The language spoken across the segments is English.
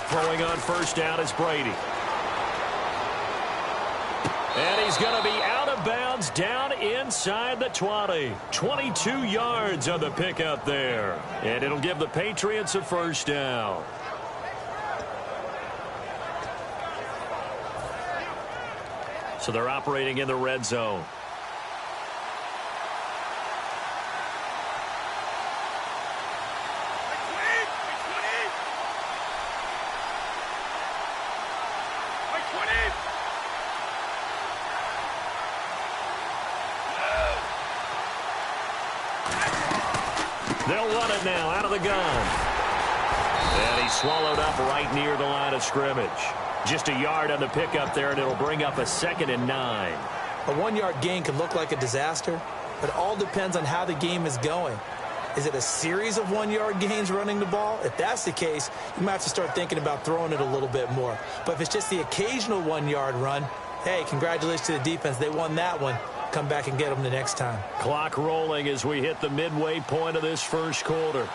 Throwing on first down is Brady. And he's going to be out of bounds down inside the 20. 22 yards on the pickup there. And it'll give the Patriots a first down. So they're operating in the red zone. They'll run it now out of the gun. And he's swallowed up right near the line of scrimmage. Just a yard on the pickup there, and it'll bring up a 2nd and 9. A 1-yard gain can look like a disaster, but it all depends on how the game is going. Is it a series of 1-yard gains running the ball? If that's the case, you might have to start thinking about throwing it a little bit more. But if it's just the occasional 1-yard run, hey, congratulations to the defense. They won that one. Come back and get them the next time. Clock rolling as we hit the midway point of this first quarter.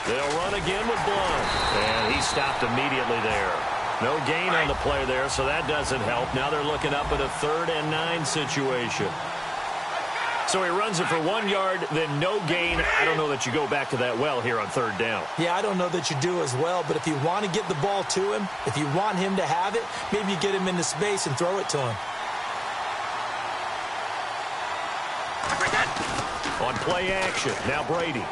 They'll run again with Blunt. And he stopped immediately there. No gain on the play there, so that doesn't help. Now they're looking up at a 3rd and 9 situation. So he runs it for 1 yard, then no gain. I don't know that you go back to that well here on 3rd down. Yeah, I don't know that you do as well, but if you want to get the ball to him, if you want him to have it, maybe you get him into space and throw it to him. On play action, now Brady.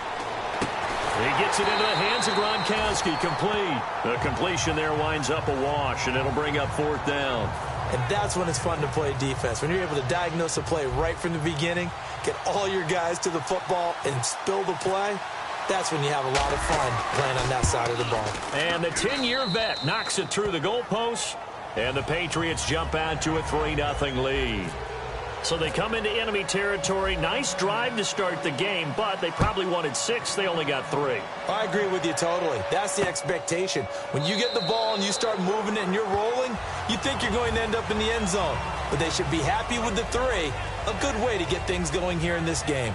He gets it into the hands of Gronkowski, complete. The completion there winds up a wash, and it'll bring up 4th down. And that's when it's fun to play defense. When you're able to diagnose a play right from the beginning, get all your guys to the football and spill the play, that's when you have a lot of fun playing on that side of the ball. And the 10-year vet knocks it through the goalpost, and the Patriots jump out to a 3-0 lead. So they come into enemy territory. Nice drive to start the game, but they probably wanted 6. They only got 3. I agree with you totally. That's the expectation. When you get the ball and you start moving it and you're rolling, you think you're going to end up in the end zone. But they should be happy with the 3. A good way to get things going here in this game.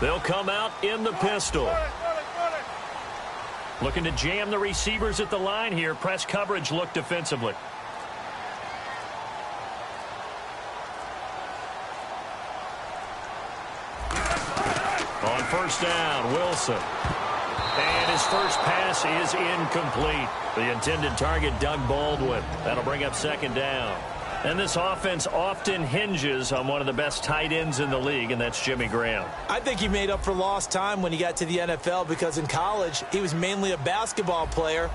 They'll come out in the pistol. Looking to jam the receivers at the line here. Press coverage look defensively. On first down, Wilson. And his first pass is incomplete. The intended target, Doug Baldwin. That'll bring up 2nd down. And this offense often hinges on one of the best tight ends in the league, and that's Jimmy Graham. I think he made up for lost time when he got to the NFL because in college, he was mainly a basketball player,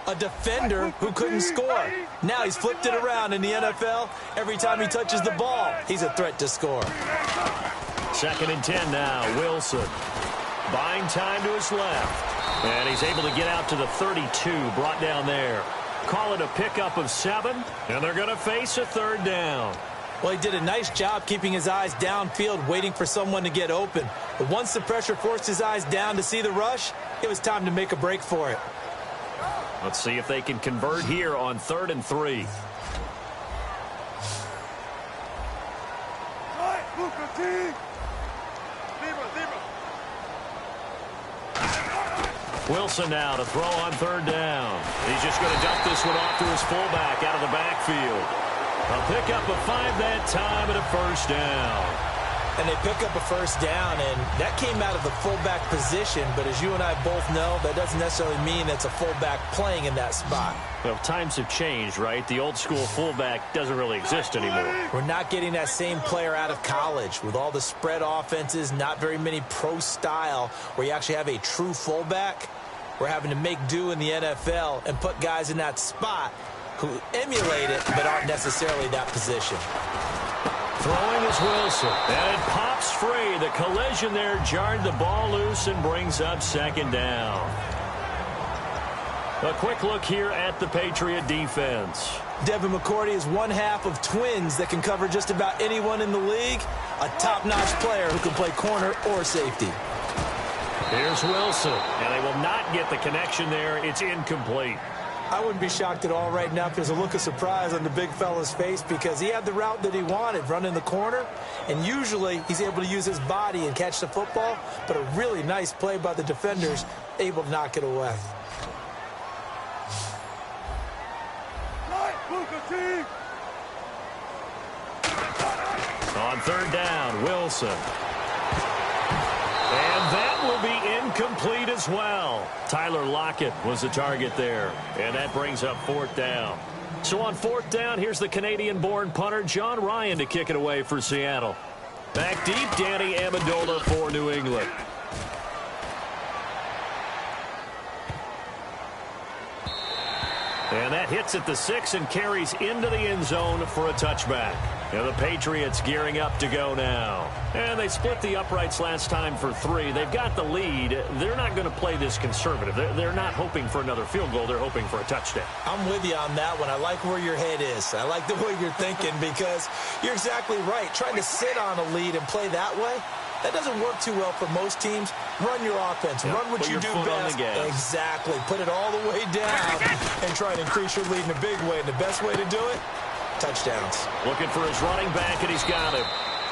a defender who couldn't score. Now he's flipped it around in the NFL. Every time he touches the ball, he's a threat to score. 2nd and 10 now, Wilson. Buying time to his left. And he's able to get out to the 32, brought down there. Call it a pickup of 7, and they're going to face a 3rd down. Well, he did a nice job keeping his eyes downfield, waiting for someone to get open. But once the pressure forced his eyes down to see the rush, it was time to make a break for it. Let's see if they can convert here on 3rd and 3. Wilson now to throw on 3rd down. He's just going to dump this one off to his fullback out of the backfield. A pickup of 5 that time and a first down. And they pick up a first down, and that came out of the fullback position. But as you and I both know, that doesn't necessarily mean that's a fullback playing in that spot. Well, times have changed, right? The old school fullback doesn't really exist anymore. We're not getting that same player out of college with all the spread offenses, not very many pro style where you actually have a true fullback. We're having to make do in the NFL and put guys in that spot who emulate it but aren't necessarily that position. Throwing is Wilson, and it pops free. The collision there jarred the ball loose and brings up 2nd down. A quick look here at the Patriot defense. Devin McCourty is one half of twins that can cover just about anyone in the league. A top-notch player who can play corner or safety. Here's Wilson, and they will not get the connection there. It's incomplete. I wouldn't be shocked at all right now if there's a look of surprise on the big fella's face because he had the route that he wanted, running the corner, and usually he's able to use his body and catch the football, but a really nice play by the defenders, able to knock it away. On third down, Wilson. And that will be incomplete as well. Tyler Lockett was the target there. And that brings up fourth down. So on fourth down, here's the Canadian-born punter, John Ryan, to kick it away for Seattle. Back deep, Danny Amendola for New England. And that hits at the 6 and carries into the end zone for a touchback. And the Patriots gearing up to go now. And they split the uprights last time for 3. They've got the lead. They're not going to play this conservative. They're not hoping for another field goal. They're hoping for a touchdown. I'm with you on that one. I like where your head is. I like the way you're thinking because you're exactly right. Trying to sit on a lead and play that way, that doesn't work too well for most teams. Run your offense. Run what you do best. Exactly. Put it all the way down and try to increase your lead in a big way. And the best way to do it, touchdowns. Looking for his running back, and he's got him.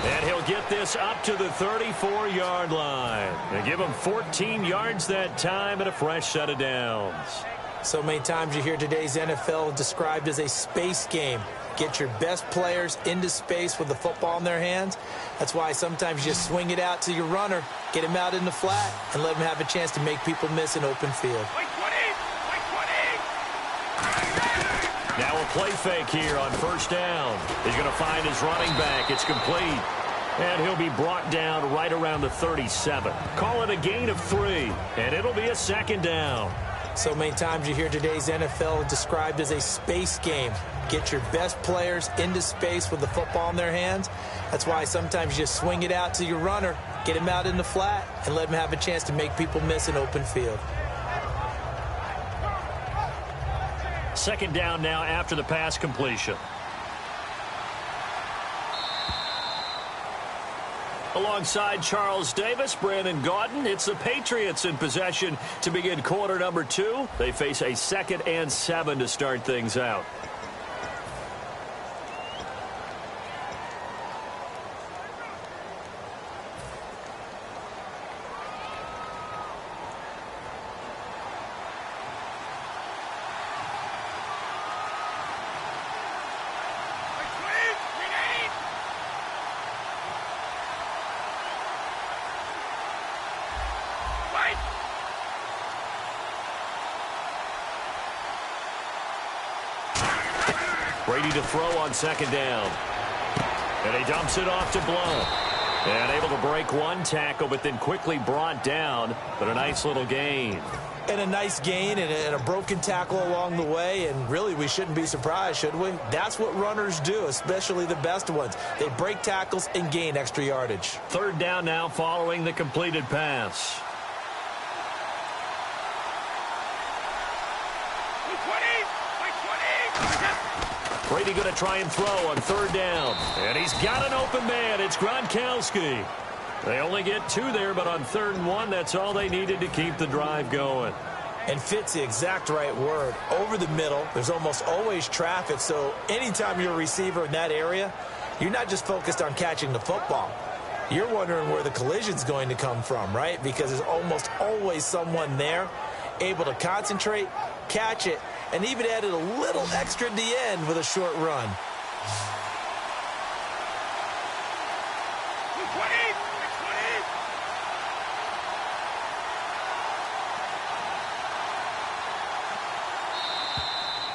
And he'll get this up to the 34-yard line. And give him 14 yards that time and a fresh set of downs. So many times you hear today's NFL described as a space game. Get your best players into space with the football in their hands. That's why sometimes you just swing it out to your runner, get him out in the flat, and let him have a chance to make people miss an open field. Now a play fake here on first down. He's going to find his running back. It's complete. And he'll be brought down right around the 37. Call it a gain of 3, and it'll be a second down. So many times you hear today's NFL described as a space game. Get your best players into space with the football in their hands. That's why sometimes you just swing it out to your runner, get him out in the flat, and let him have a chance to make people miss an open field. Second down now after the pass completion. Alongside Charles Davis, Brandon Gaudin, it's the Patriots in possession to begin quarter number 2. They face a 2nd and 7 to start things out. Brady to throw on second down. And he dumps it off to Blount. And able to break one tackle, but then quickly brought down. But a nice little gain. And a nice gain and a broken tackle along the way. And really, we shouldn't be surprised, should we? That's what runners do, especially the best ones. They break tackles and gain extra yardage. Third down now following the completed pass. Brady going to try and throw on third down. And he's got an open man. It's Gronkowski. They only get 2 there, but on 3rd and 1, that's all they needed to keep the drive going. And fit's the exact right word. Over the middle, there's almost always traffic, so anytime you're a receiver in that area, you're not just focused on catching the football. You're wondering where the collision's going to come from, right? Because there's almost always someone there able to concentrate, catch it, and even added a little extra at the end with a short run.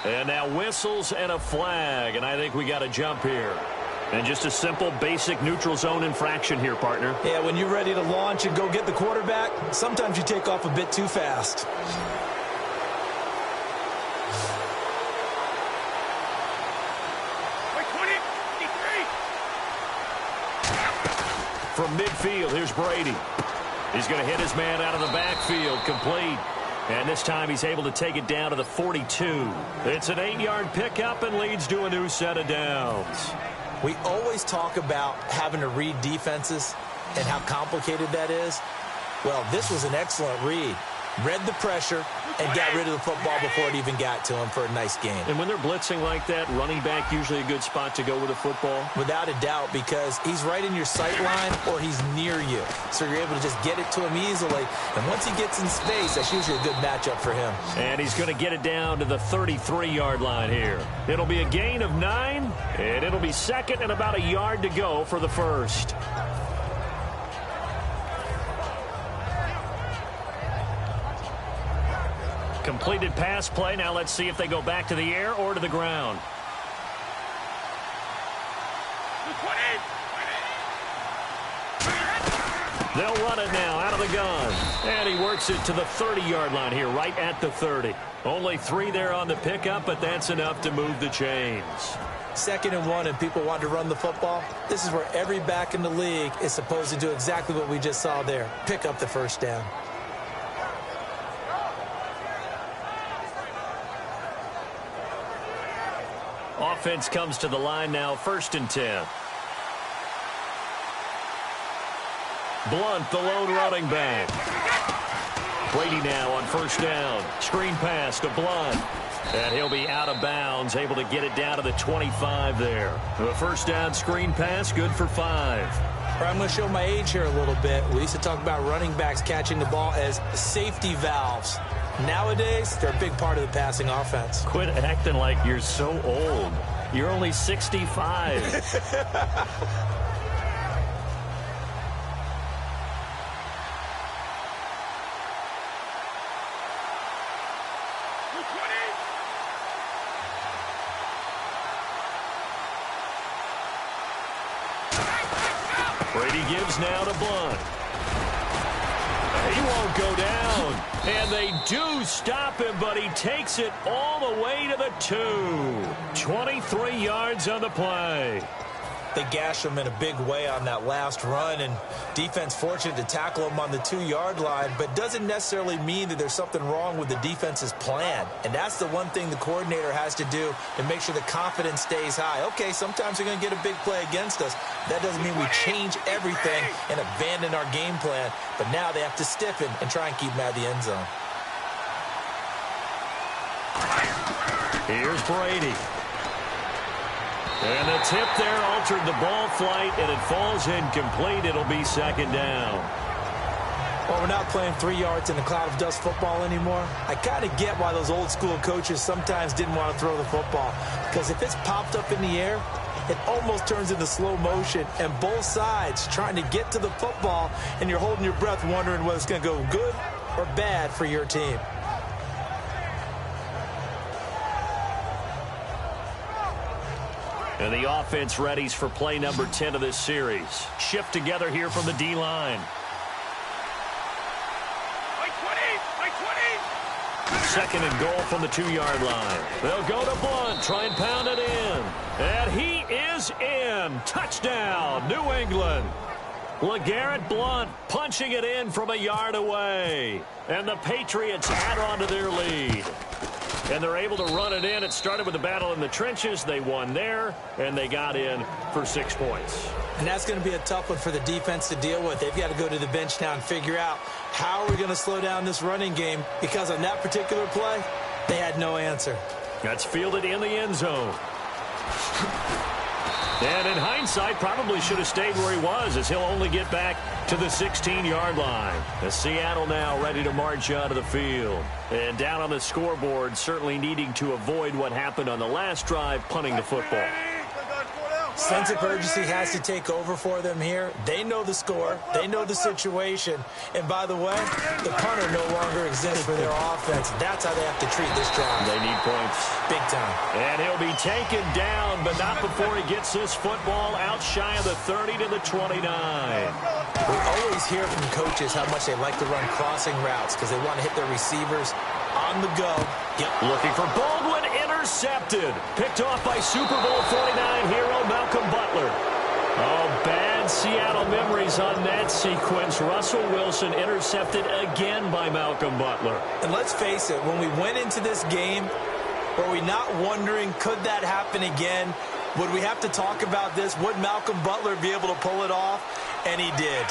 And now whistles and a flag, and I think we got a jump here. And just a simple, basic neutral zone infraction here, partner. Yeah, when you're ready to launch and go get the quarterback, sometimes you take off a bit too fast. From midfield, here's Brady. He's going to hit his man out of the backfield, complete. And this time he's able to take it down to the 42. It's an 8-yard pickup and leads to a new set of downs. We always talk about having to read defenses and how complicated that is. Well, this was an excellent read. Read the pressure and got rid of the football before it even got to him for a nice gain. And when they're blitzing like that, running back usually a good spot to go with the football? Without a doubt, because he's right in your sight line or he's near you. So you're able to just get it to him easily. And once he gets in space, that's usually a good matchup for him. And he's going to get it down to the 33-yard line here. It'll be a gain of 9, and it'll be second and about a yard to go for the first. Completed pass play. Now let's see if they go back to the air or to the ground. They'll run it now out of the gun. And he works it to the 30-yard line here, right at the 30. Only 3 there on the pickup, but that's enough to move the chains. 2nd and 1 and people want to run the football. This is where every back in the league is supposed to do exactly what we just saw there. Pick up the first down. Offense comes to the line now, 1st and 10. Blunt, the lone running back. Brady now on 1st down. Screen pass to Blunt. And he'll be out of bounds, able to get it down to the 25 there. The 1st down screen pass, good for 5. I'm going to show my age here a little bit. We used to talk about running backs catching the ball as safety valves. Nowadays, they're a big part of the passing offense. Quit acting like you're so old. You're only 65. Brady gives now to Blunt. He won't go down. And they do stop him, but he takes it all the way to the 2. 23 yards on the play. They gashed him in a big way on that last run, and defense fortunate to tackle him on the 2-yard line, but doesn't necessarily mean that there's something wrong with the defense's plan. And that's the one thing the coordinator has to do to make sure the confidence stays high. Okay, sometimes they're going to get a big play against us. That doesn't mean we change everything and abandon our game plan, but now they have to stiffen and try and keep him out of the end zone. Here's Brady. And the tip there altered the ball flight, and it falls incomplete. It'll be 2nd down. Well, we're not playing 3 yards in a cloud of dust football anymore. I kind of get why those old school coaches sometimes didn't want to throw the football, because if it's popped up in the air, it almost turns into slow motion, and both sides trying to get to the football, and you're holding your breath wondering whether it's going to go good or bad for your team. And the offense readies for play number 10 of this series. Shift together here from the D-line. 2nd and goal from the 2-yard line. They'll go to Blunt, try and pound it in. And he is in. Touchdown, New England. LeGarrette Blunt punching it in from a yard away. And the Patriots add on to their lead. And they're able to run it in. It started with a battle in the trenches. They won there, and they got in for 6 points. And that's going to be a tough one for the defense to deal with. They've got to go to the bench now and figure out how are we going to slow down this running game, because on that particular play, they had no answer. That's fielded in the end zone. And in hindsight, probably should have stayed where he was, as he'll only get back to the 16-yard line. As Seattle now ready to march out of the field. And down on the scoreboard, certainly needing to avoid what happened on the last drive, punting the football. Sense of urgency has to take over for them here. They know the score. They know the situation. And by the way, the punter no longer exists for their offense. That's how they have to treat this drive. They need points. Big time. And he'll be taken down, but not before he gets this football out shy of the 30 to the 29. We always hear from coaches how much they like to run crossing routes because they want to hit their receivers on the go. Yep. Looking for Baldwin, intercepted. Picked off by Super Bowl 49 hero Malcolm Butler. Oh, bad And Seattle memories on that sequence. Russell Wilson intercepted again by Malcolm Butler. And let's face it, when we went into this game, were we not wondering, could that happen again? Would we have to talk about this? Would Malcolm Butler be able to pull it off? And he did.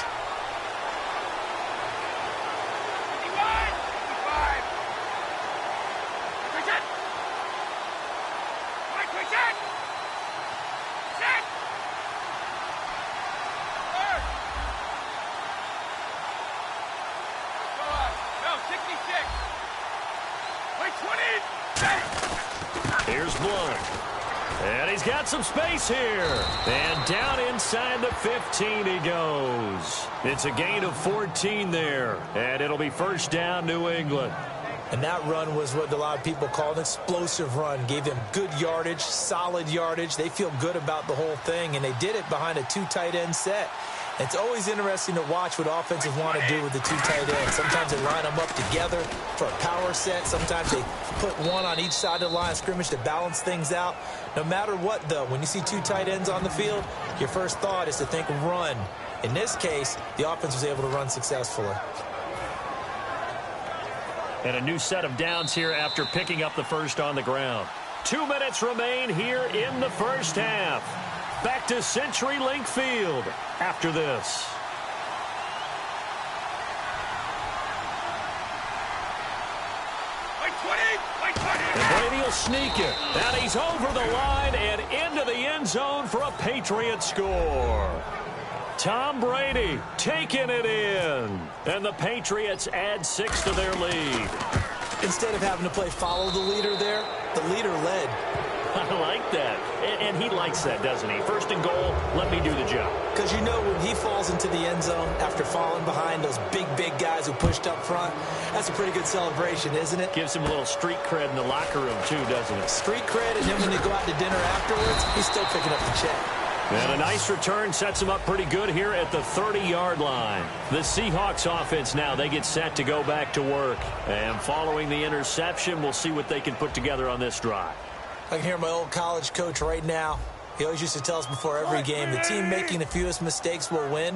Here's Blunt. And he's got some space here. And down inside the 15 he goes. It's a gain of 14 there. And it'll be first down, New England. And that run was what a lot of people call an explosive run. Gave them good yardage, solid yardage. They feel good about the whole thing, and they did it behind a two tight end set. It's always interesting to watch what offenses want to do with the two tight ends. Sometimes they line them up together for a power set. Sometimes they put one on each side of the line of scrimmage to balance things out. No matter what, though, when you see two tight ends on the field, your first thought is to think run. In this case, the offense was able to run successfully. And a new set of downs here after picking up the first on the ground. 2 minutes remain here in the first half. Back to CenturyLink Field after this. And Brady will sneak it. And he's over the line and into the end zone for a Patriot score. Tom Brady taking it in. And the Patriots add 6 to their lead. Instead of having to play follow the leader there, the leader led. I like that. And he likes that, doesn't he? First and goal, let me do the job. Because you know when he falls into the end zone after falling behind those big guys who pushed up front, that's a pretty good celebration, isn't it? Gives him a little street cred in the locker room, too, doesn't it? Street cred, and then when they go out to dinner afterwards, he's still picking up the check. And a nice return sets him up pretty good here at the 30-yard line. The Seahawks offense now, they get set to go back to work. And following the interception, we'll see what they can put together on this drive. I can hear my old college coach right now. He always used to tell us before every game, the team making the fewest mistakes will win.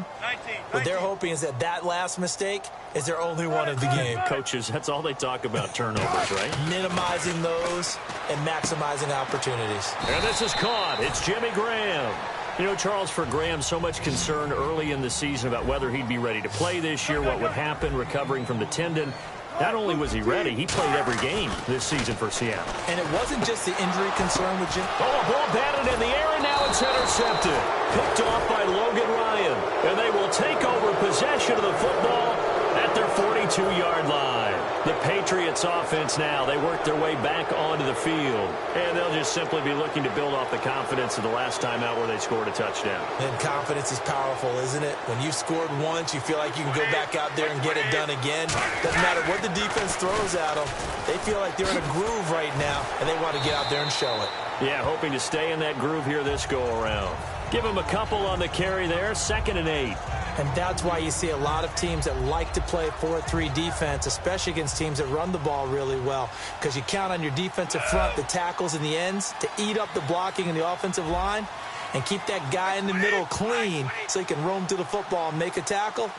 What they're hoping is that last mistake is their only one of the game. Coaches, that's all they talk about, turnovers, right? Minimizing those and maximizing opportunities. And this is caught. It's Jimmy Graham. You know, Charles, for Graham, so much concern early in the season about whether he'd be ready to play this year, what would happen recovering from the tendon. Not only was he ready, he played every game this season for Seattle. And it wasn't just the injury concern with Jim. Oh, a ball batted in the air, and now it's intercepted. Picked off by Logan Ryan. And they will take over possession of the football at their 42-yard line. The Patriots offense now, they work their way back onto the field. And they'll just simply be looking to build off the confidence of the last time out where they scored a touchdown. And confidence is powerful, isn't it? When you've scored once, you feel like you can go back out there and get it done again. Doesn't matter what the defense throws at them. They feel like they're in a groove right now, and they want to get out there and show it. Yeah, hoping to stay in that groove here this go-around. Give them a couple on the carry there, 2nd and 8. And that's why you see a lot of teams that like to play 4-3 defense, especially against teams that run the ball really well, because you count on your defensive front, the tackles and the ends, to eat up the blocking in the offensive line and keep that guy in the middle clean so he can roam through the football and make a tackle.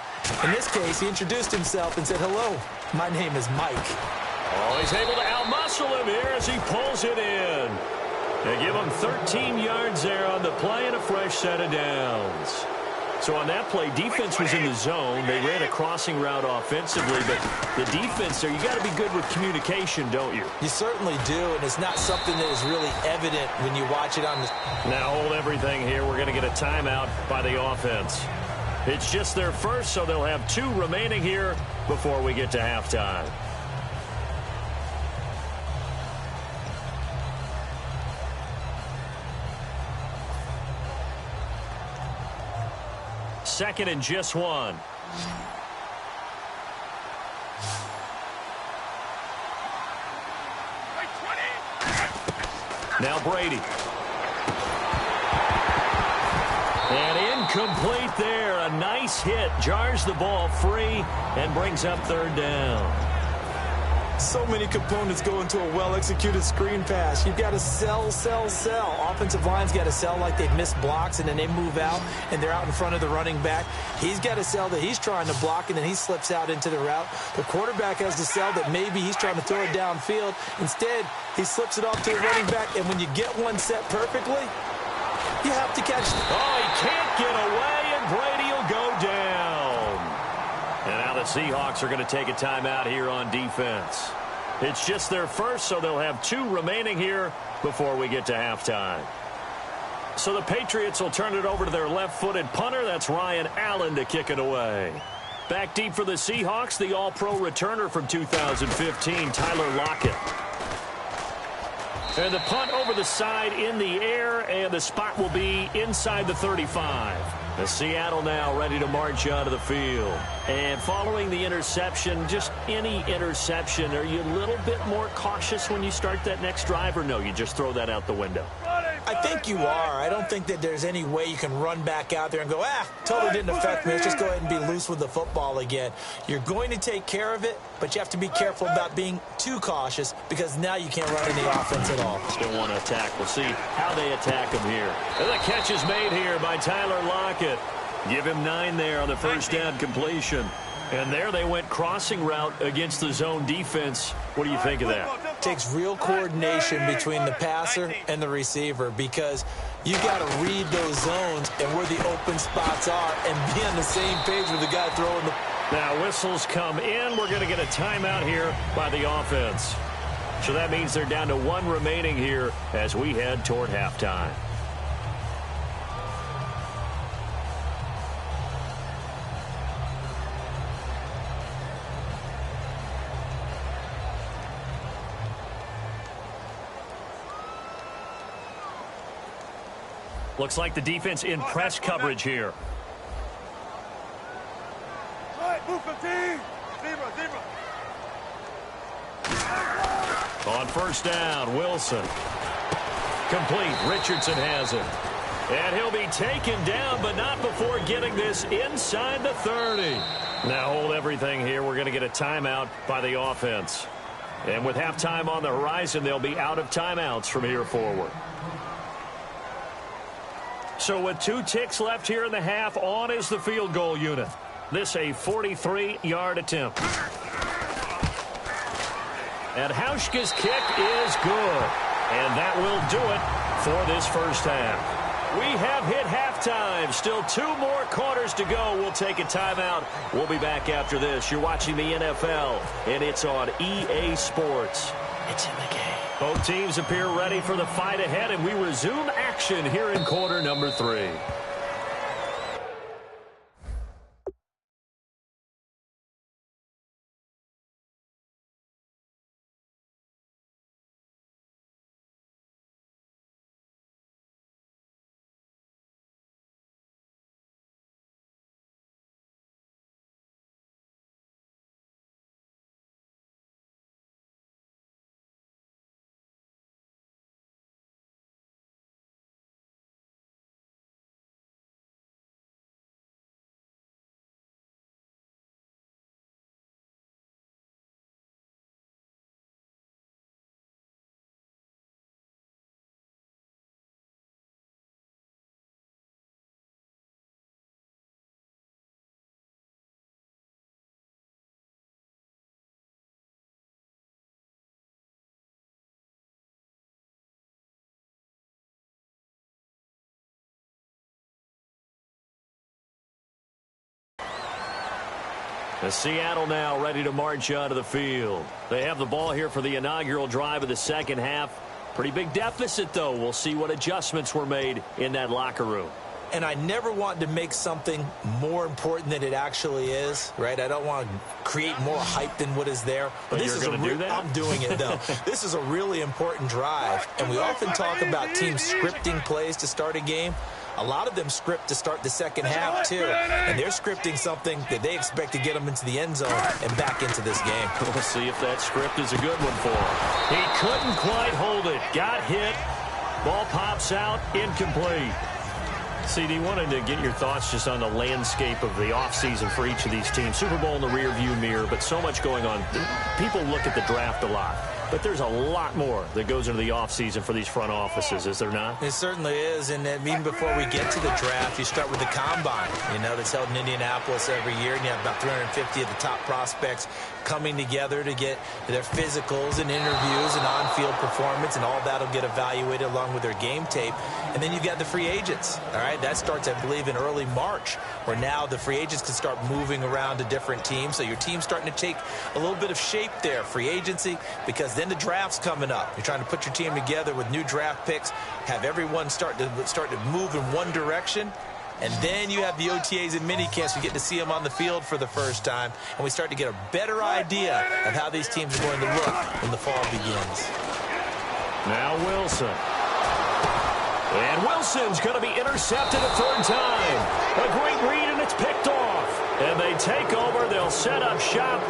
In this case, he introduced himself and said, "Hello, my name is Mike." Oh, he's able to outmuscle him here as he pulls it in. They give him 13 yards there on the play and a fresh set of downs. So on that play, defense was in the zone. They ran a crossing route offensively, but the defense there, you got to be good with communication, don't you? You certainly do, and it's not something that is really evident when you watch it on the... Now hold everything here. We're going to get a timeout by the offense. It's just their first, so they'll have 2 remaining here before we get to halftime. Second and just 1. Now Brady. And incomplete there. A nice hit. Jars the ball free and brings up 3rd down. So many components go into a well-executed screen pass. You've got to sell, sell, sell. Offensive line's got to sell like they've missed blocks, and then they move out, and they're out in front of the running back. He's got to sell that he's trying to block, and then he slips out into the route. The quarterback has to sell that maybe he's trying to throw it downfield. Instead, he slips it off to the running back, and when you get one set perfectly, you have to catch it. Oh, he can't get away, and Brady will go down. And now the Seahawks are going to take a timeout here on defense. It's just their first, so they'll have 2 remaining here before we get to halftime. So the Patriots will turn it over to their left-footed punter. That's Ryan Allen to kick it away. Back deep for the Seahawks, the all-pro returner from 2015, Tyler Lockett. And the punt over the side in the air, and the spot will be inside the 35. The Seattle now ready to march onto the field. And following the interception, just any interception, are you a little bit more cautious when you start that next drive, or no, you just throw that out the window? I think you are. I don't think that there's any way you can run back out there and go, totally didn't affect me. Let's just go ahead and be loose with the football again. You're going to take care of it, but you have to be careful about being too cautious because now you can't run any offense at all. Still want to attack. We'll see how they attack him here. And the catch is made here by Tyler Lockett. Give him 9 there on the first down completion. And there they went crossing route against the zone defense. What do you think of that? Takes real coordination between the passer and the receiver because you got to read those zones and where the open spots are and be on the same page with the guy throwing the... Now whistles come in. We're going to get a timeout here by the offense. So that means they're down to 1 remaining here as we head toward halftime. Looks like the defense in press coverage here. On first down, Wilson. Complete. Richardson has it. And he'll be taken down, but not before getting this inside the 30. Now hold everything here. We're going to get a timeout by the offense. And with halftime on the horizon, they'll be out of timeouts from here forward. So with 2 ticks left here in the half, on is the field goal unit. This a 43-yard attempt. And Hauschka's kick is good. And that will do it for this first half. We have hit halftime. Still 2 more quarters to go. We'll take a timeout. We'll be back after this. You're watching the NFL, and it's on EA Sports. It's in the game. Both teams appear ready for the fight ahead, and we resume action here in quarter number 3. The Seattle now ready to march onto the field. They have the ball here for the inaugural drive of the second half. Pretty big deficit, though. We'll see what adjustments were made in that locker room. And I never want to make something more important than it actually is, right? I don't want to create more hype than what is there. But this is do that? I'm doing it, though. This is a really important drive. And we often talk about teams scripting plays to start a game. A lot of them script to start the second half, too. And they're scripting something that they expect to get them into the end zone and back into this game. We'll see if that script is a good one for him. He couldn't quite hold it. Got hit. Ball pops out. Incomplete. CD, wanted to get your thoughts just on the landscape of the offseason for each of these teams. Super Bowl in the rearview mirror, but so much going on. People look at the draft a lot, but there's a lot more that goes into the offseason for these front offices, is there not? It certainly is, and even before we get to the draft, you start with the combine, that's held in Indianapolis every year, and you have about 350 of the top prospects coming together to get their physicals and interviews and on-field performance, and all that will get evaluated along with their game tape. And then you've got the free agents, all right? That starts, I believe, in early March, where now the free agents can start moving around to different teams. So your team's starting to take a little bit of shape there, free agency, because then the draft's coming up. You're trying to put your team together with new draft picks, have everyone start to move in one direction. And then you have the OTAs and mini camps. We get to see them on the field for the first time. And we start to get a better idea of how these teams are going to look when the fall begins. Now Wilson. And Wilson's going to be intercepted a third time. A great read, and it's picked off. And they take over. They'll set up shop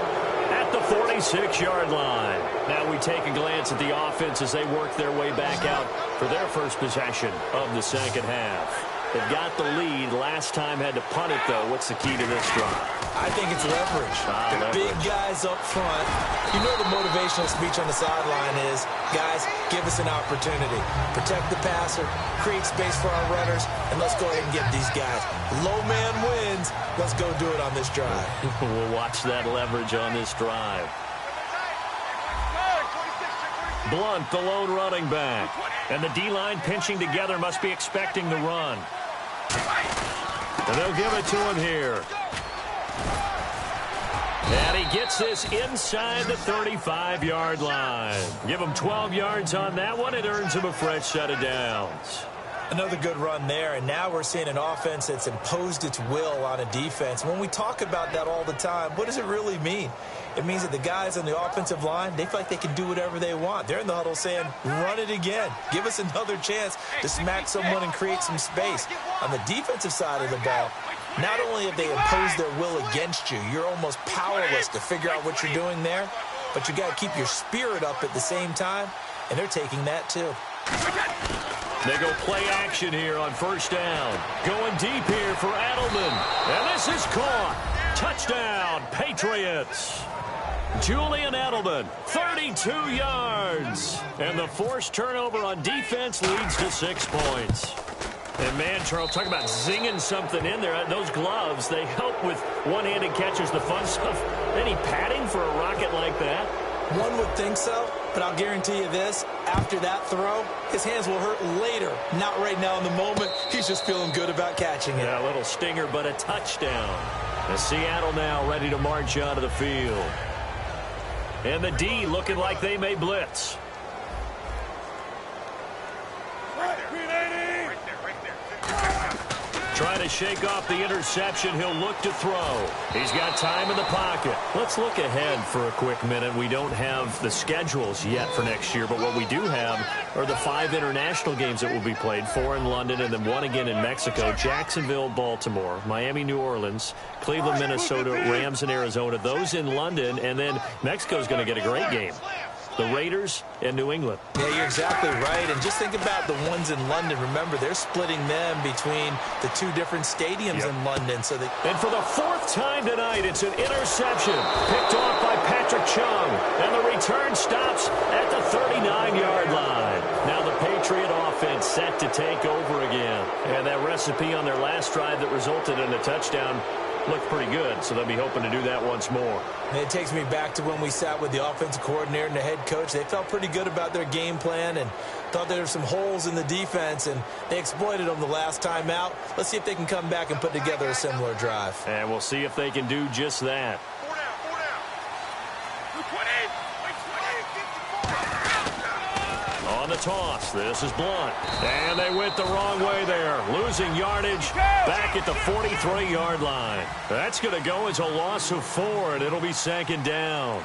at the 46-yard line. Now we take a glance at the offense as they work their way back out for their first possession of the second half. They've got the lead. Last time had to punt it, though. What's the key to this drive? I think it's leverage. The big guys up front. You know the motivational speech on the sideline is, guys, give us an opportunity. Protect the passer, create space for our runners, and let's go ahead and get these guys. Low man wins. Let's go do it on this drive. We'll watch that leverage on this drive. Blunt, the lone running back. And the D-line pinching together, must be expecting the run. And they'll give it to him here. And he gets this inside the 35-yard line. Give him 12 yards on that one. It earns him a fresh set of downs. Another good run there, and now we're seeing an offense that's imposed its will on a defense. When we talk about that all the time, what does it really mean? It means that the guys on the offensive line, they feel like they can do whatever they want. They're in the huddle saying, run it again. Give us another chance to smack someone and create some space. On the defensive side of the ball, not only have they imposed their will against you, you're almost powerless to figure out what you're doing there, but you got to keep your spirit up at the same time, and they're taking that too. They go play action here on first down. Going deep here for Edelman. And this is caught. Touchdown, Patriots. Julian Edelman, 32 yards. And the forced turnover on defense leads to 6 points. And, man, Charles, talk about zinging something in there. Those gloves, they help with one-handed catches, the fun stuff. Any padding for a rocket like that? One would think so, but I'll guarantee you this. After that throw, his hands will hurt later. Not right now in the moment. He's just feeling good about catching it. Yeah, a little stinger, but a touchdown. And Seattle now ready to march onto the field. And the D looking like they may blitz. Trying to shake off the interception. He'll look to throw. He's got time in the pocket. Let's look ahead for a quick minute. We don't have the schedules yet for next year, but what we do have are the 5 international games that will be played, 4 in London and then 1 again in Mexico, Jacksonville, Baltimore, Miami, New Orleans, Cleveland, Minnesota, Rams, and Arizona. Those in London, and then Mexico's going to get a great game. The Raiders and New England. Yeah, you're exactly right. And just think about the ones in London. Remember, they're splitting them between the 2 different stadiums in London. So and for the 4th time tonight, it's an interception picked off by Patrick Chung. And the return stops at the 39-yard line. Now the Patriot offense set to take over again. And that recipe on their last drive that resulted in a touchdown looked pretty good, so they'll be hoping to do that once more. And it takes me back to when we sat with the offensive coordinator and the head coach. They felt pretty good about their game plan and thought there were some holes in the defense, and they exploited them the last time out. Let's see if they can come back and put together a similar drive. And we'll see if they can do just that. On the toss, this is Blunt. And they went the wrong way there. Losing yardage back at the 43-yard line. That's going to go as a loss of 4, and it'll be 2nd down.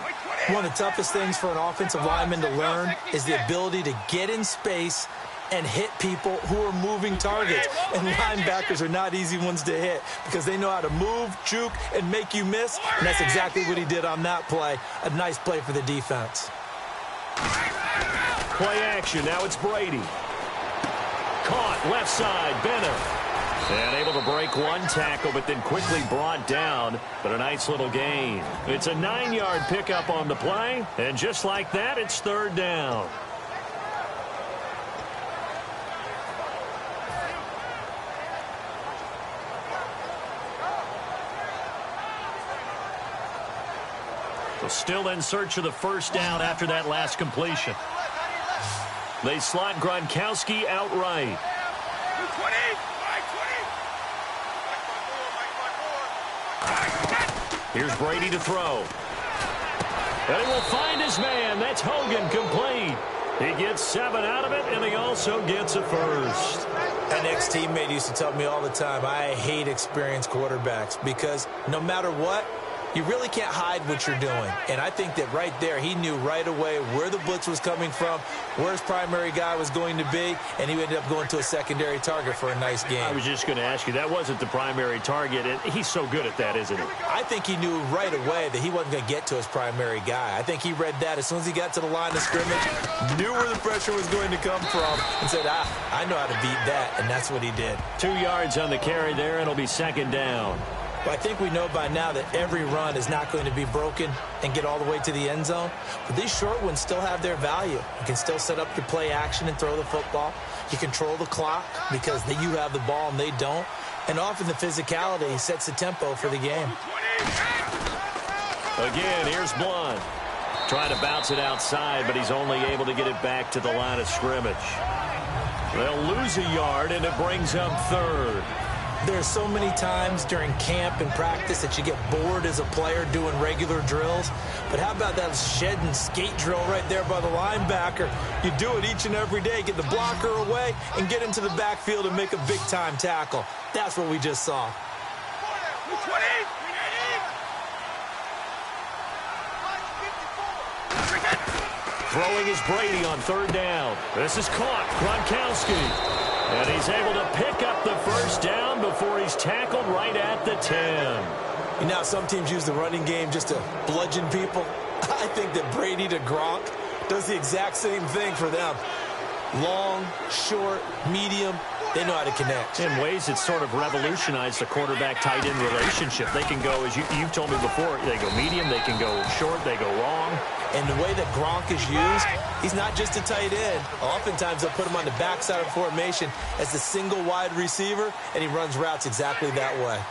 One of the toughest things for an offensive lineman to learn is the ability to get in space and hit people who are moving targets. And linebackers are not easy ones to hit because they know how to move, juke, and make you miss. And that's exactly what he did on that play. A nice play for the defense. Play action. Now it's Brady. Caught left side. Bennett. And able to break one tackle, but then quickly brought down. But a nice little gain. It's a 9-yard pickup on the play. And just like that, it's third down. So still in search of the first down after that last completion. They slot Gronkowski outright. Here's Brady to throw. And he will find his man. That's Hogan, complete. He gets 7 out of it, and he also gets a first. An ex-teammate used to tell me all the time, I hate experienced quarterbacks because no matter what, you really can't hide what you're doing. And I think that right there, he knew right away where the blitz was coming from, where his primary guy was going to be, and he ended up going to a secondary target for a nice game. I was just going to ask you, that wasn't the primary target, and he's so good at that, isn't he? I think he knew right away that he wasn't going to get to his primary guy. I think he read that as soon as he got to the line of scrimmage, knew where the pressure was going to come from, and said, I know how to beat that, and that's what he did. 2 yards on the carry there, and it'll be second down. Well, I think we know by now that every run is not going to be broken and get all the way to the end zone. But these short ones still have their value. You can still set up your play action and throw the football. You control the clock because you have the ball and they don't. And often the physicality sets the tempo for the game. Again, here's Blunt. Trying to bounce it outside, but he's only able to get it back to the line of scrimmage. They'll lose a yard, and it brings up third. There are so many times during camp and practice that you get bored as a player doing regular drills. But how about that shed and skate drill right there by the linebacker? You do it each and every day. Get the blocker away and get into the backfield and make a big-time tackle. That's what we just saw. Throwing is Brady on third down. This is caught. Gronkowski. And he's able to pick up the first down before he's tackled right at the 10. You know, some teams use the running game just to bludgeon people. I think that Brady to Gronk does the exact same thing for them. Long, short, medium, they know how to connect. In ways it's sort of revolutionized the quarterback-tight end relationship. They can go, as you've told me before, they go medium, they can go short, they go long. And the way that Gronk is used, he's not just a tight end. Oftentimes they'll put him on the backside of formation as the single wide receiver, and he runs routes exactly that way.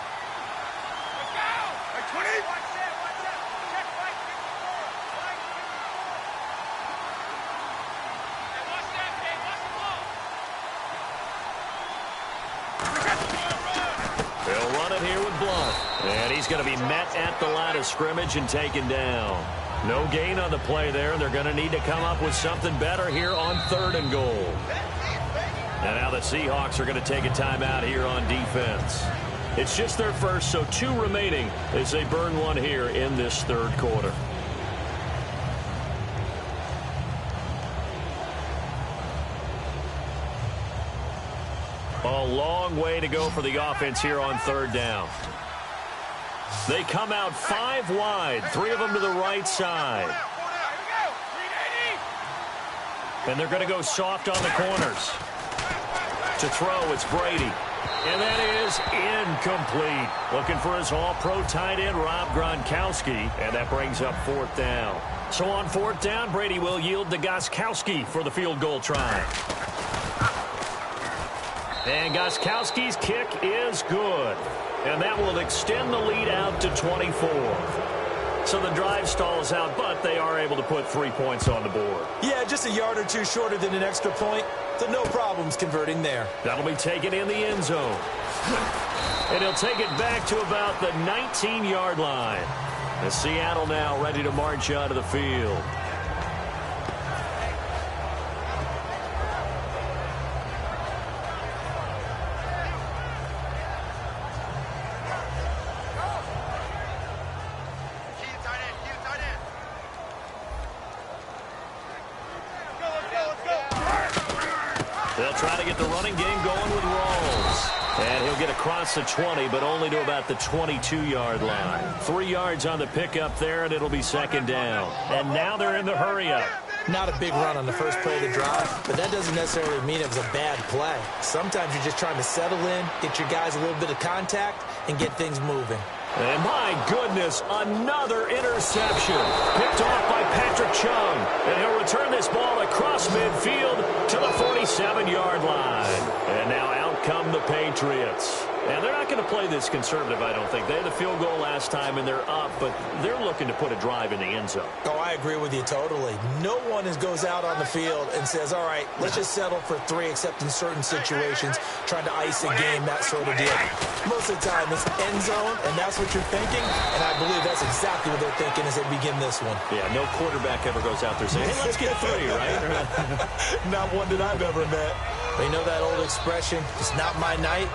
They'll run it here with Blunt. And he's going to be met at the line of scrimmage and taken down. No gain on the play there, and they're going to need to come up with something better here on 3rd and goal. And now the Seahawks are going to take a timeout here on defense. It's just their first, so 2 remaining as they burn one here in this 3rd quarter. A long way to go for the offense here on 3rd down. They come out 5 wide, 3 of them to the right side. And they're going to go soft on the corners. To throw, it's Brady. And that is incomplete. Looking for his all-pro tight end, Rob Gronkowski. And that brings up 4th down. So on 4th down, Brady will yield to Gostkowski for the field goal try. And Gostkowski's kick is good. And that will extend the lead out to 24. So the drive stalls out, but they are able to put 3 points on the board. Yeah, just a yard or 2 shorter than an extra point. So no problems converting there. That'll be taken in the end zone. And he'll take it back to about the 19-yard line. And Seattle now ready to march out of the field. They'll try to get the running game going with Rawls. And he'll get across the 20, but only to about the 22-yard line. 3 yards on the pickup there, and it'll be second down. And now they're in the hurry-up. Not a big run on the first play of the drive, but that doesn't necessarily mean it was a bad play. Sometimes you're just trying to settle in, get your guys a little bit of contact, and get things moving. And my goodness, another interception. Picked off by Patrick Chung. And he'll return this ball across midfield to the 47-yard line. And now out come the Patriots. And they're not going to play this conservative, I don't think. They had the field goal last time, and they're up, but they're looking to put a drive in the end zone. Oh, I agree with you totally. No one goes out on the field and says, all right, let's just settle for 3, except in certain situations, trying to ice a game, that sort of deal. Most of the time, it's end zone, and that's what you're thinking, and I believe that's exactly what they're thinking as they begin this one. Yeah, no quarterback ever goes out there saying, hey, let's get 3, right? Not one that I've ever met. But you know that old expression, it's not my night?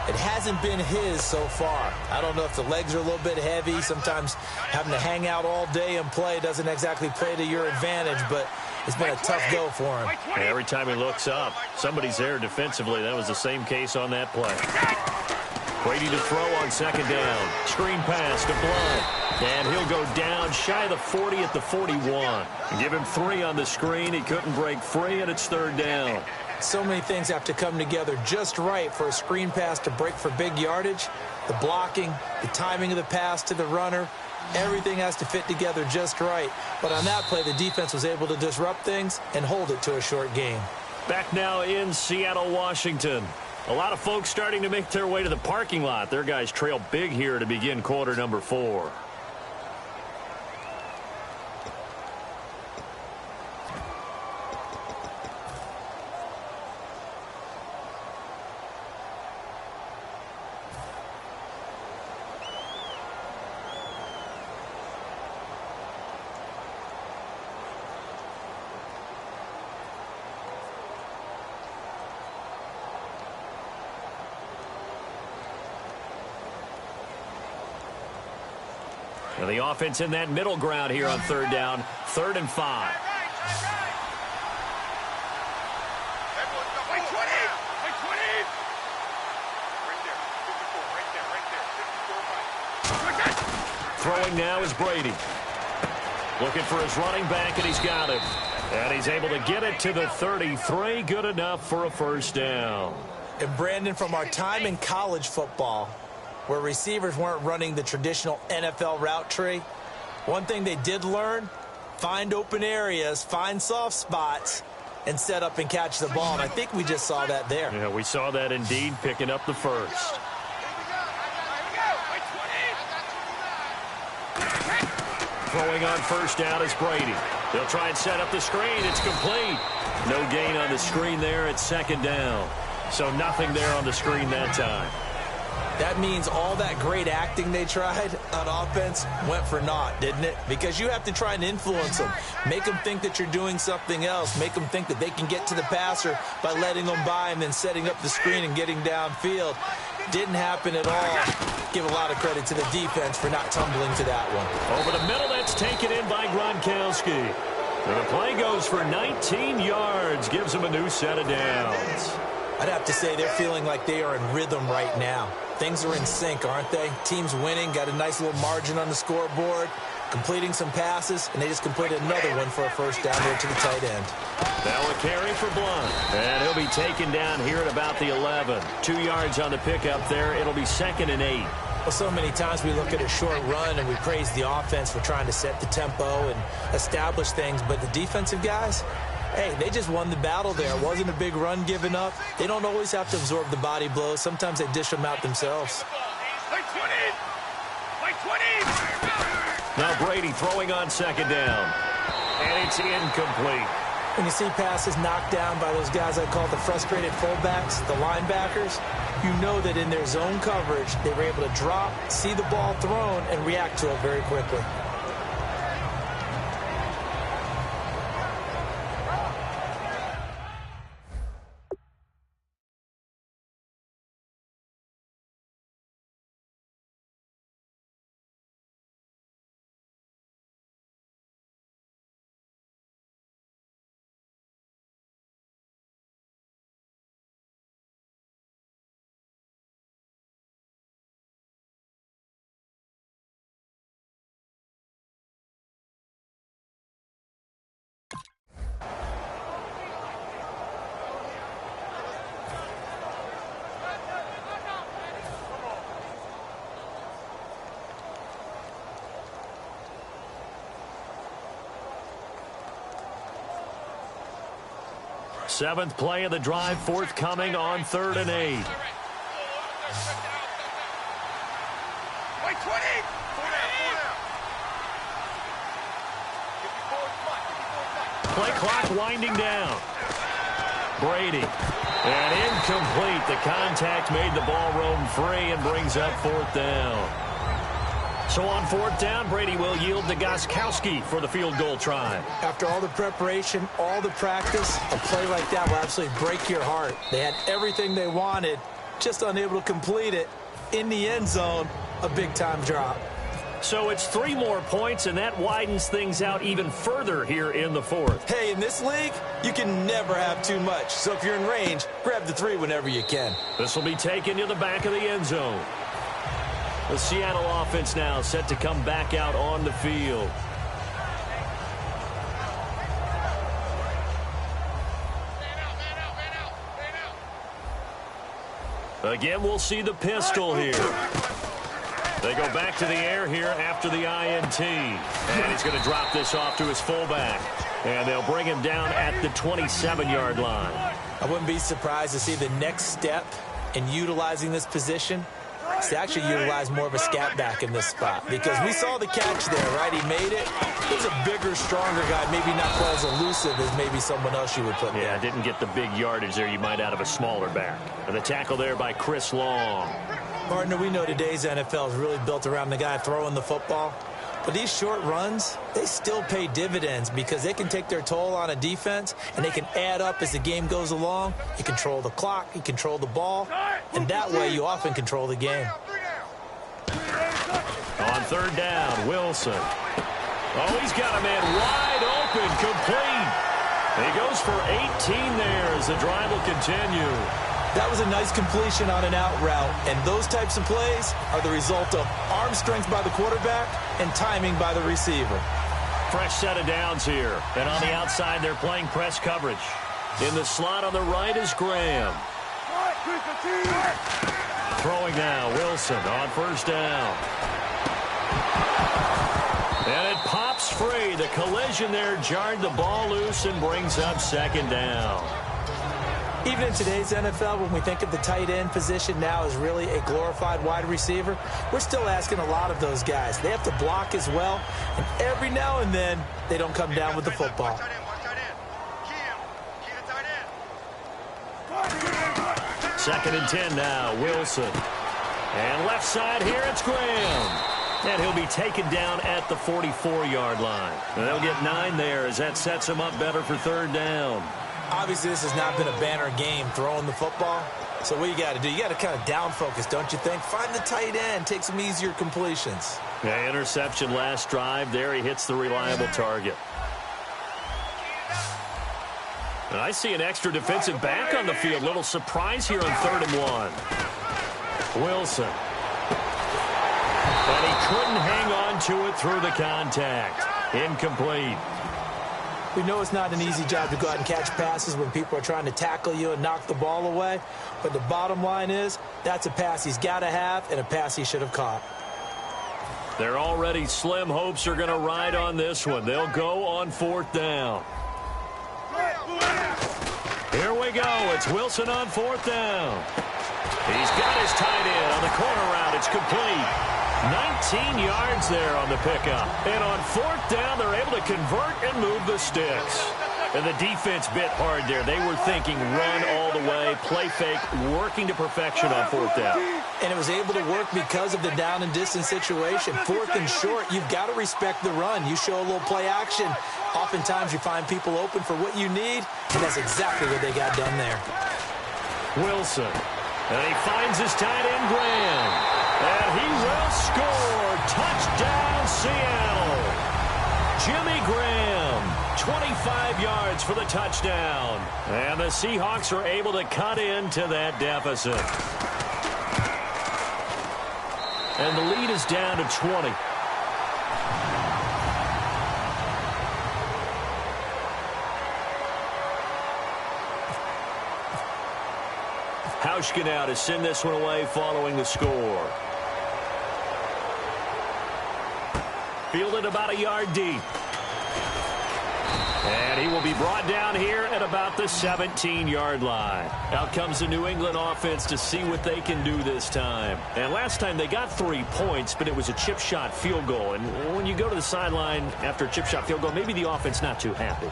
It hasn't been his so far. I don't know if the legs are a little bit heavy. Sometimes having to hang out all day and play doesn't exactly play to your advantage, but it's been a tough go for him. And every time he looks up, somebody's there defensively. That was the same case on that play. Brady to throw on second down. Screen pass to Blunt. And he'll go down shy of the 40 at the 41. Give him 3 on the screen. He couldn't break free, and it's third down. So many things have to come together just right for a screen pass to break for big yardage. The blocking, the timing of the pass to the runner, everything has to fit together just right. But on that play, the defense was able to disrupt things and hold it to a short game. Back now in Seattle, Washington. A lot of folks starting to make their way to the parking lot. Their guys trail big here to begin quarter number 4. And the offense in that middle ground here on third down, 3rd and 5. Throwing now is Brady. Looking for his running back, and he's got him. And he's able to get it to the 33. Good enough for a first down. And Brandon, from our time in college football, where receivers weren't running the traditional NFL route tree, one thing they did learn, find open areas, find soft spots, and set up and catch the ball. And I think we just saw that there. Yeah, we saw that indeed, picking up the first. Throwing on first down is Brady. They'll try and set up the screen. It's complete. No gain on the screen there. It's second down. So nothing there on the screen that time. That means all that great acting they tried on offense went for naught, didn't it? Because you have to try and influence them. Make them think that you're doing something else. Make them think that they can get to the passer by letting them by and then setting up the screen and getting downfield. Didn't happen at all. Give a lot of credit to the defense for not tumbling to that one. Over the middle, that's taken in by Gronkowski. And the play goes for 19 yards. Gives them a new set of downs. I'd have to say they're feeling like they are in rhythm right now. Things are in sync, aren't they? Team's winning, got a nice little margin on the scoreboard, completing some passes, and they just completed another one for a first down there to the tight end. Now a carry for Blunt. And he'll be taken down here at about the 11. 2 yards on the pickup there. It'll be 2nd and 8. Well, so many times we look at a short run and we praise the offense for trying to set the tempo and establish things, but the defensive guys, hey, they just won the battle there. It wasn't a big run given up. They don't always have to absorb the body blows. Sometimes they dish them out themselves. Now Brady throwing on second down. And it's incomplete. When you see passes knocked down by those guys I call the frustrated fullbacks, the linebackers, you know that in their zone coverage, they were able to drop, see the ball thrown, and react to it very quickly. Seventh play of the drive forthcoming on 3rd and 8. Wait, 20! Play clock winding down. Brady. And incomplete. The contact made the ball roam free and brings up 4th down. So on 4th down, Brady will yield to Gostkowski for the field goal try. After all the preparation, all the practice, a play like that will absolutely break your heart. They had everything they wanted, just unable to complete it. In the end zone, a big-time drop. So it's 3 more points, and that widens things out even further here in the 4th. Hey, in this league, you can never have too much. So if you're in range, grab the 3 whenever you can. This will be taken to the back of the end zone. The Seattle offense now set to come back out on the field. Again, we'll see the pistol here. They go back to the air here after the INT. And he's going to drop this off to his fullback. And they'll bring him down at the 27-yard line. I wouldn't be surprised to see the next step in utilizing this position is to actually utilize more of a scat back in this spot. Because we saw the catch there, right? He made it. He's a bigger, stronger guy, maybe not quite as elusive as maybe someone else you would put there. Yeah, didn't get the big yardage there you might out of a smaller back. And the tackle there by Chris Long. Partner, we know today's NFL is really built around the guy throwing the football. But these short runs, they still pay dividends because they can take their toll on a defense and they can add up as the game goes along. You control the clock, you control the ball, and that way you often control the game. On 3rd down, Wilson. Oh, he's got a man wide open, complete. He goes for 18 there as the drive will continue. That was a nice completion on an out route, and those types of plays are the result of arm strength by the quarterback and timing by the receiver. Fresh set of downs here, and on the outside they're playing press coverage. In the slot on the right is Graham. Throwing now, Wilson on 1st down. And it pops free. The collision there jarred the ball loose and brings up 2nd down. Even in today's NFL, when we think of the tight end position now as really a glorified wide receiver, we're still asking a lot of those guys. They have to block as well, and every now and then, they don't come down with the football. 2nd and 10 now, Wilson. And left side here, it's Graham. And he'll be taken down at the 44-yard line. And they'll get 9 there as that sets him up better for 3rd down. Obviously, this has not been a banner game throwing the football. So what you got to do, you got to kind of down focus, don't you think? Find the tight end, take some easier completions. Yeah, interception last drive. There he hits the reliable target. And I see an extra defensive back on the field. Little surprise here on 3rd and 1. Wilson. And he couldn't hang on to it through the contact. Incomplete. We know it's not an easy job to go out and catch passes when people are trying to tackle you and knock the ball away. But the bottom line is, that's a pass he's got to have and a pass he should have caught. Their already slim hopes are going to ride on this one. They'll go on 4th down. Here we go. It's Wilson on 4th down. He's got his tight end on the corner route. It's complete. 19 yards there on the pickup. And on 4th down, they're able to convert and move the sticks. And the defense bit hard there. They were thinking run all the way, play fake, working to perfection on 4th down. And it was able to work because of the down and distance situation. 4th and short, you've got to respect the run. You show a little play action. Oftentimes you find people open for what you need, and that's exactly what they got done there. Wilson. And he finds his tight end, Graham. And he will score. Touchdown, Seattle. Jimmy Graham, 25 yards for the touchdown. And the Seahawks are able to cut into that deficit. And the lead is down to 20. Hauschka now to send this one away following the score. Fielded about a yard deep. And he will be brought down here at about the 17-yard line. Out comes the New England offense to see what they can do this time. And last time they got 3 points, but it was a chip shot field goal. And when you go to the sideline after a chip shot field goal, maybe the offense not too happy.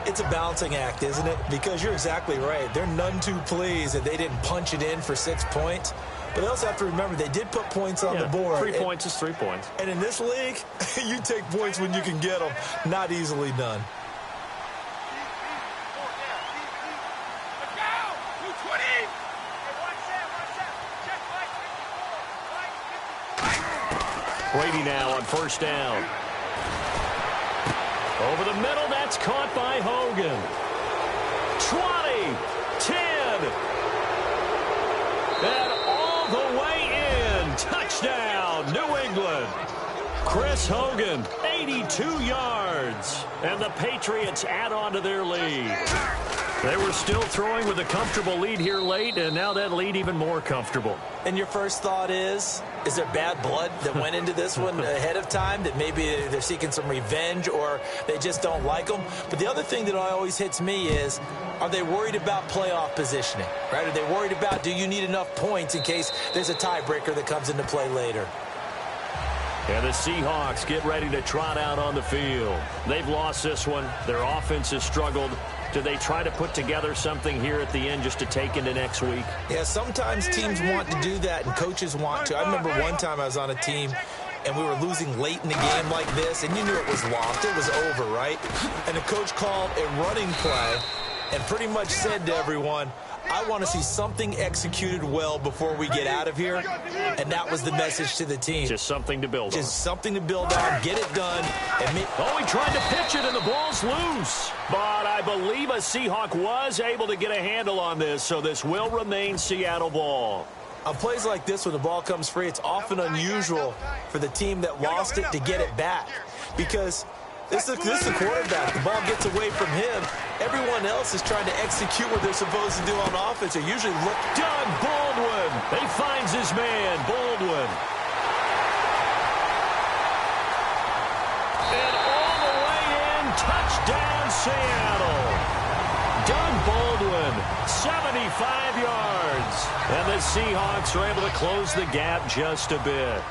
It's a balancing act, isn't it? Because you're exactly right. They're none too pleased that they didn't punch it in for 6 points. But they also have to remember they did put points on the board. 3 points is 3 points. And in this league, you take points when you can get them. Not easily done. Brady now on first down. Over the middle, that's caught by Hogan. 20, 10, and all the way in. Touchdown, New England. Chris Hogan, 82 yards. And the Patriots add on to their lead. They were still throwing with a comfortable lead here late, and now that lead even more comfortable. And your first thought is there bad blood that went into this one ahead of time, that maybe they're seeking some revenge or they just don't like them? But the other thing that always hits me is, are they worried about playoff positioning, right? Are they worried about, do you need enough points in case there's a tiebreaker that comes into play later? And the Seahawks get ready to trot out on the field. They've lost this one. Their offense has struggled. Do they try to put together something here at the end just to take into next week? Yeah, sometimes teams want to do that and coaches want to. I remember one time I was on a team and we were losing late in the game like this, and you knew it was lost. It was over, right? And the coach called a running play and pretty much said to everyone, I want to see something executed well before we get out of here. And that was the message to the team. Just something to build on. Just something to build on, get it done. And he tried to pitch it, and the ball's loose. But I believe a Seahawk was able to get a handle on this, so this will remain Seattle ball. On plays like this, when the ball comes free, it's often unusual for the team that lost it to get it back. Because this is the quarterback. The ball gets away from him. Everyone else is trying to execute what they're supposed to do on offense. They usually look. Doug Baldwin. He finds his man, Baldwin. And all the way in, touchdown Seattle. Doug Baldwin, 75 yards. And the Seahawks are able to close the gap just a bit.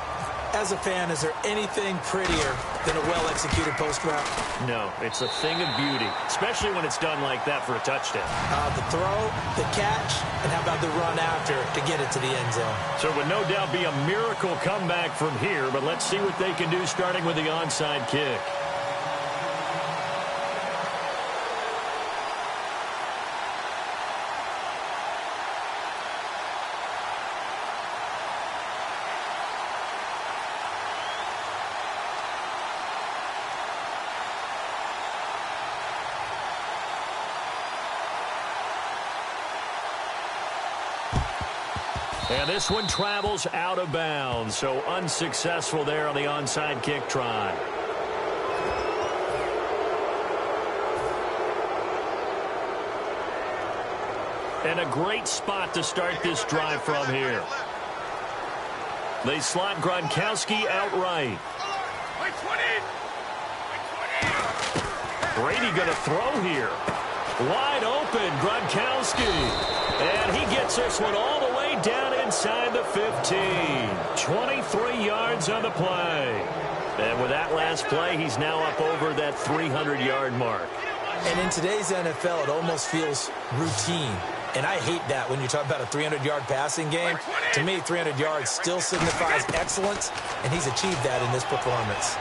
As a fan, is there anything prettier than a well-executed post route? No, it's a thing of beauty, especially when it's done like that for a touchdown. The throw, the catch, and how about the run after to get it to the end zone? So it would no doubt be a miracle comeback from here, but let's see what they can do starting with the onside kick. And this one travels out of bounds, so unsuccessful there on the onside kick try. And a great spot to start this drive from here. They slot Gronkowski out right. Brady going to throw here. Wide open, Gronkowski. And he gets this one all the way down inside the 15. 23 yards on the play. And with that last play, he's now up over that 300-yard mark. And in today's NFL, it almost feels routine. And I hate that when you talk about a 300-yard passing game. To me, 300 yards still signifies excellence, and he's achieved that in this performance.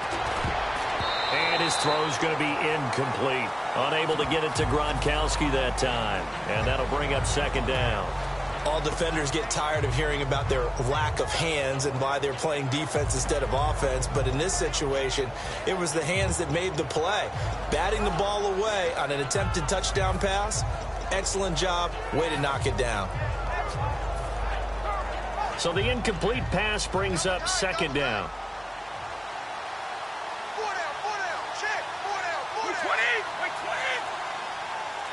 And his throw's going to be incomplete. Unable to get it to Gronkowski that time. And that'll bring up second down. All defenders get tired of hearing about their lack of hands and why they're playing defense instead of offense. But in this situation, it was the hands that made the play. Batting the ball away on an attempted touchdown pass. Excellent job. Way to knock it down. So the incomplete pass brings up second down.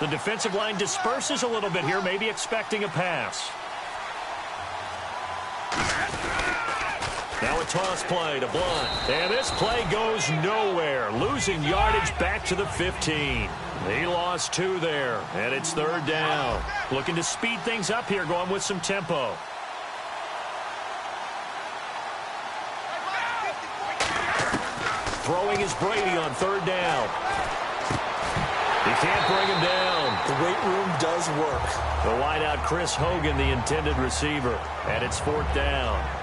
The defensive line disperses a little bit here, maybe expecting a pass. Now a toss play to Blunt. And this play goes nowhere, losing yardage back to the 15. He lost 2 there, and it's 3rd down. Looking to speed things up here, going with some tempo. Throwing is Brady on 3rd down. He can't bring him down. The weight room does work. The wideout Chris Hogan, the intended receiver, and it's 4th down.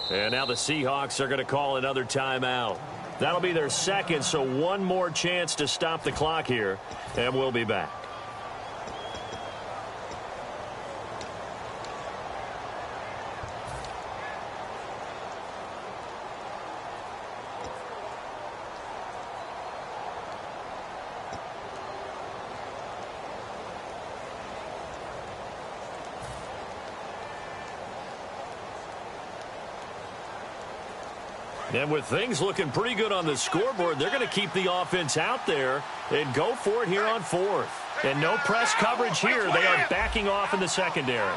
And now the Seahawks are going to call another timeout. That'll be their 2nd, so one more chance to stop the clock here, and we'll be back. And with things looking pretty good on the scoreboard, they're going to keep the offense out there and go for it here on 4th. And no press coverage here. They are backing off in the secondary.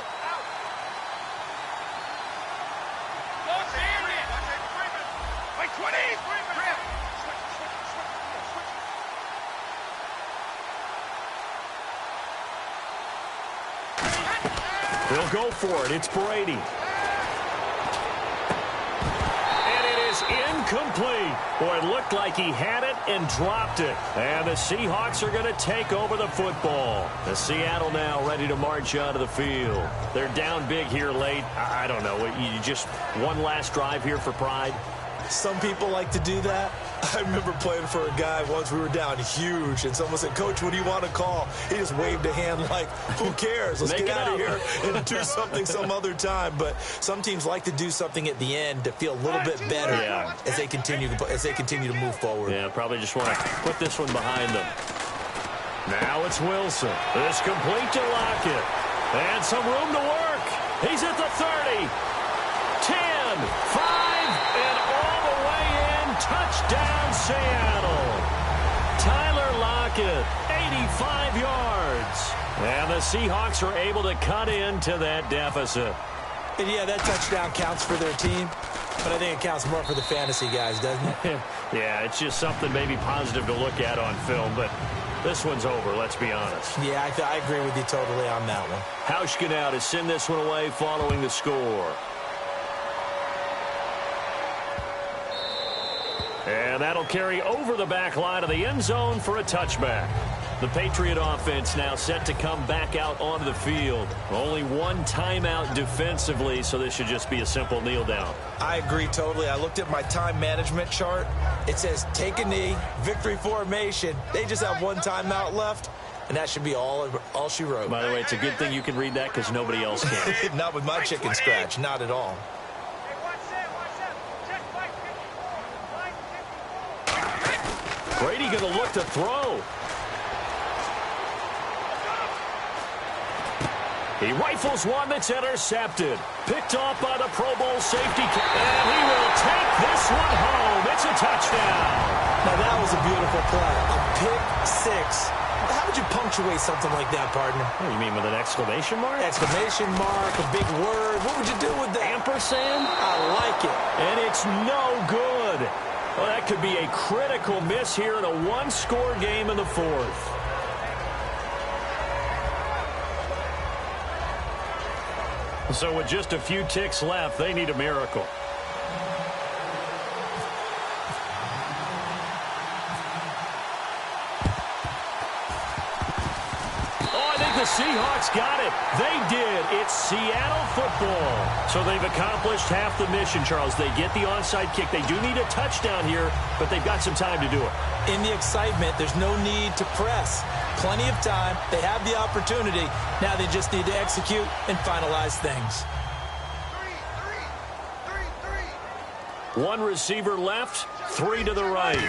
They'll go for it. It's Brady. Incomplete. Boy, it looked like he had it and dropped it. And the Seahawks are going to take over the football. The Seattle now ready to march onto the field. They're down big here late. I don't know. You just one last drive here for pride? Some people like to do that. I remember playing for a guy once. We were down huge, and someone said, "Coach, what do you want to call?" He just waved a hand like, "Who cares? Let's get out of here and do something some other time." But some teams like to do something at the end to feel a little bit better as they continue to move forward. Yeah, probably just want to put this one behind them. Now it's Wilson. This complete to Lockett, and some room to work. He's at the 30, 10, 5. Touchdown, Seattle. Tyler Lockett, 85 yards. And the Seahawks are able to cut into that deficit. And yeah, that touchdown counts for their team, but I think it counts more for the fantasy guys, doesn't it? Yeah, it's just something maybe positive to look at on film, but this one's over, let's be honest. Yeah, I agree with you totally on that one. Hauschka now to send this one away following the score. And that'll carry over the back line of the end zone for a touchback. The Patriot offense now set to come back out onto the field. Only one timeout defensively, so this should just be a simple kneel down. I agree totally. I looked at my time management chart. It says take a knee, victory formation. They just have one timeout left, and that should be all she wrote. By the way, it's a good thing you can read that because nobody else can. Not with my chicken scratch. Not at all. Brady going to look to throw. He rifles one that's intercepted. Picked off by the Pro Bowl safety. And he will take this one home. It's a touchdown. Now, that was a beautiful play. A pick six. How would you punctuate something like that, partner? What, you mean with an exclamation mark? Exclamation mark, a big word. What would you do with that? Ampersand? I like it. And it's no good. Well, that could be a critical miss here in a one-score game in the fourth. So with just a few ticks left, they need a miracle. Oh, I think the Seahawks got it. They did. It's Seattle football. So they've accomplished half the mission, Charles. They get the onside kick. They do need a touchdown here, but they've got some time to do it. In the excitement, there's no need to press. Plenty of time. They have the opportunity. Now they just need to execute and finalize things. One receiver left, three to the right.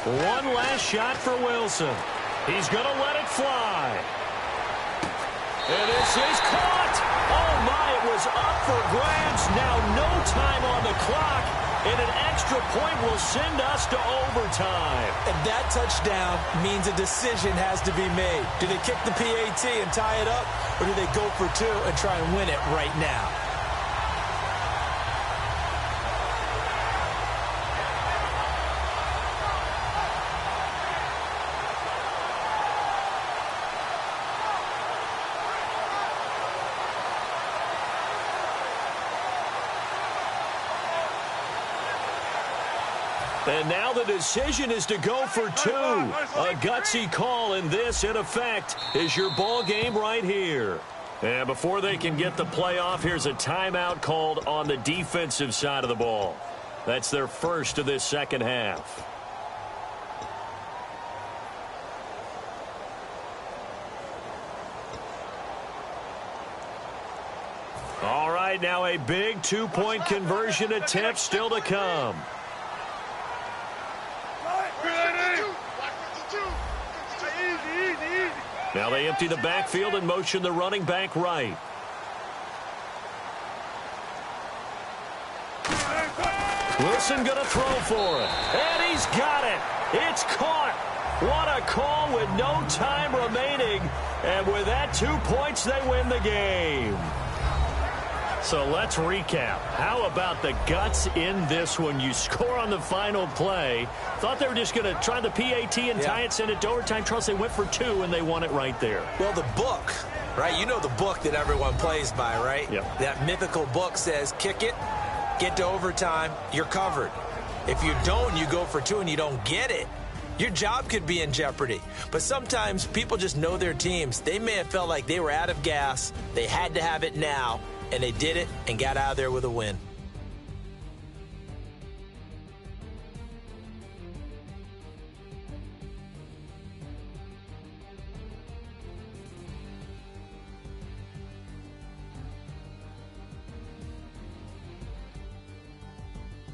One last shot for Wilson. He's going to let it fly. And this is caught. Oh, my, it was up for grabs. Now no time on the clock. And an extra point will send us to overtime. And that touchdown means a decision has to be made. Do they kick the PAT and tie it up, or do they go for two and try and win it right now? And now the decision is to go for two. A gutsy call, and this, in effect, is your ball game right here. And before they can get the play off, here's a timeout called on the defensive side of the ball. That's their first of this second half. All right, now a big two-point conversion attempt still to come. Now they empty the backfield and motion the running back right. Wilson going to throw for it. And he's got it. It's caught. What a call with no time remaining. And with that 2 points, they win the game. So let's recap. How about the guts in this one? You score on the final play. Thought they were just going to try the PAT and tie it, send it to overtime. Charles, they went for two, and they won it right there. Well, the book, right? You know the book that everyone plays by, right? Yep. That mythical book says, kick it, get to overtime, you're covered. If you don't, you go for two and you don't get it, your job could be in jeopardy. But sometimes people just know their teams. They may have felt like they were out of gas. They had to have it now. And they did it and got out of there with a win.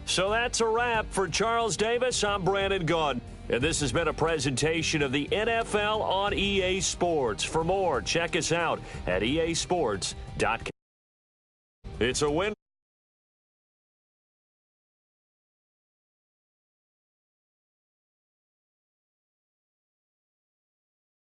So that's a wrap for Charles Davis. I'm Brandon Gaudin. And this has been a presentation of the NFL on EA Sports. For more, check us out at easports.com. It's a win.